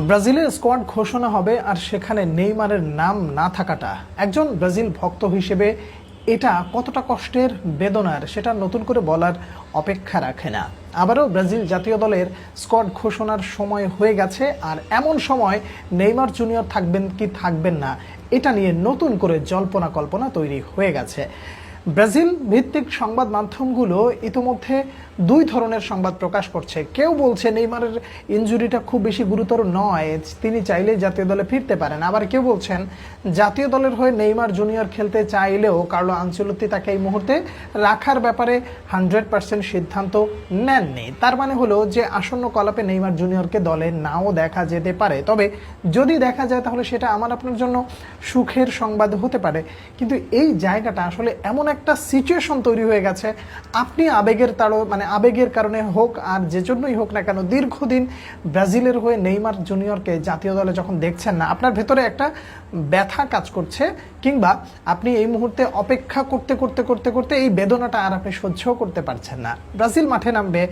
ব্রাজিলের স্কোয়াড ঘোষণা হবে আর সেখানে নেইমারের নাম না থাকাটা একজন ব্রাজিল ভক্ত হিসেবে এটা কতটা কষ্টের বেদনার সেটা নতুন করে বলার অপেক্ষা রাখে না। আবারও ব্রাজিল জাতীয় দলের স্কোয়াড ঘোষণার সময় হয়ে গেছে, আর এমন সময় নেইমার জুনিয়র থাকবেন কি থাকবেন না এটা নিয়ে নতুন করে জল্পনা কল্পনা তৈরি হয়ে গেছে। ব্রাজিল ভিত্তিক সংবাদ মাধ্যমগুলো ইতোমধ্যে দুই ধরনের সংবাদ প্রকাশ করছে। কেউ বলছে নেইমারের ইনজুরিটা খুব বেশি গুরুতর নয়, তিনি চাইলে জাতীয় দলে ফিরতে পারেন। আবার কেউ বলছেন জাতীয় দলের হয়ে নেইমার জুনিয়র খেলতে চাইলেও কার্লো আনচেলত্তি তাকে এই মুহূর্তে রাখার ব্যাপারে 100% সিদ্ধান্ত নেননি। তার মানে হলো যে আসন্ন কলাপে নেইমার জুনিয়রকে দলে নাও দেখা যেতে পারে, তবে যদি দেখা যায় তাহলে সেটা আমার আপনার জন্য সুখের সংবাদ হতে পারে। কিন্তু এই জায়গাটা আসলে এমন একটা সিচুয়েশন তৈরি হয়ে গেছে, আপনি আবেগের কারণে হোক আর যে জন্যই হোক না কেন, দীর্ঘদিন ব্রাজিলের হয়ে নেইমার জুনিয়রকে জাতীয় দলে যখন দেখছেন না, আপনার ভেতরে একটা ব্যথা কাজ করছে, কিংবা আপনি এই মুহূর্তে অপেক্ষা করতে করতে করতে করতে এই বেদনাটা আর আপনি সহ্য করতে পারছেন না। ব্রাজিল মাঠে নামবে,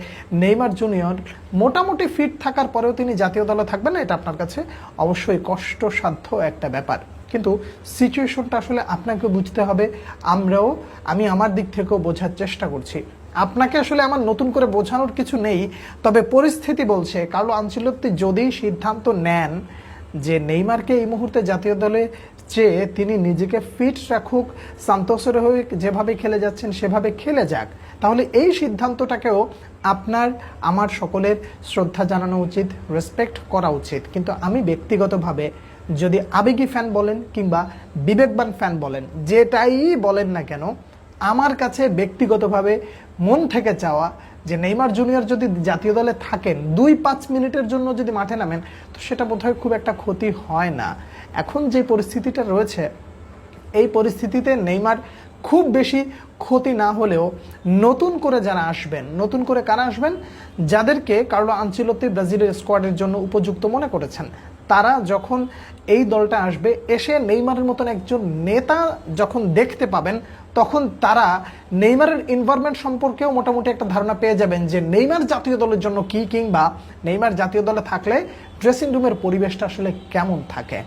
নেইমার জুনিয়র মোটামুটি ফিট থাকার পরেও তিনি জাতীয় দলে থাকবেন না, এটা আপনার কাছে অবশ্যই কষ্টসাধ্য একটা ব্যাপার। কিন্তু সিচুয়েশনটা আসলে আপনাকে বুঝতে হবে, আমি আমার দিক থেকেও বোঝার চেষ্টা করছি। আপনাকে আসলে আমার নতুন করে বোঝানোর কিছু নেই, তবে পরিস্থিতি বলছে কার্লো আনচেলত্তি যদি সিদ্ধান্ত নেন যে নেইমারকে এই মুহূর্তে জাতীয় দলে চেয়ে তিনি নিজেকে ফিট রাখুক, সান্তোসের হয়ে যেভাবে খেলে যাচ্ছেন সেভাবে খেলে যাক, তাহলে এই সিদ্ধান্তটাকেও আপনার আমার সকলের শ্রদ্ধা জানানো উচিত, রেসপেক্ট করা উচিত। কিন্তু আমি ব্যক্তিগতভাবে, যদি আবেগী ফ্যান বলেন কিংবা বিবেকবান ফ্যান বলেন, যেটাই বলেন না কেন, আমার কাছে ব্যক্তিগতভাবে মন থেকে চাওয়া যে নেইমার জুনিয়র যদি জাতীয় দলে থাকেন 2-5 মিনিটের জন্য যদি মাঠে নামেন, তো সেটা বোধহয় খুব একটা ক্ষতি হয় না। এখন যে পরিস্থিতিটা রয়েছে, এই পরিস্থিতিতে নেইমার খুব বেশি ক্ষতি না হলেও নতুন করে যারা আসবেন, নতুন করে কারা আসবেন, যাদেরকে কার্লো আনচেলত্তি ব্রাজিলের স্কোয়াডের জন্য উপযুক্ত মনে করেছেন, তারা যখন এই দলটা আসবে, এসে নেইমারের মতন একজন নেতা যখন দেখতে পাবেন, তখন তারা নেইমারের এনভায়রনমেন্ট সম্পর্কেও মোটামুটি একটা ধারণা পেয়ে যাবেন যে নেইমার জাতীয় দলের জন্য কি, কিংবা নেইমার জাতীয় দলে থাকলে ড্রেসিং রুমের পরিবেশটা আসলে কেমন থাকে।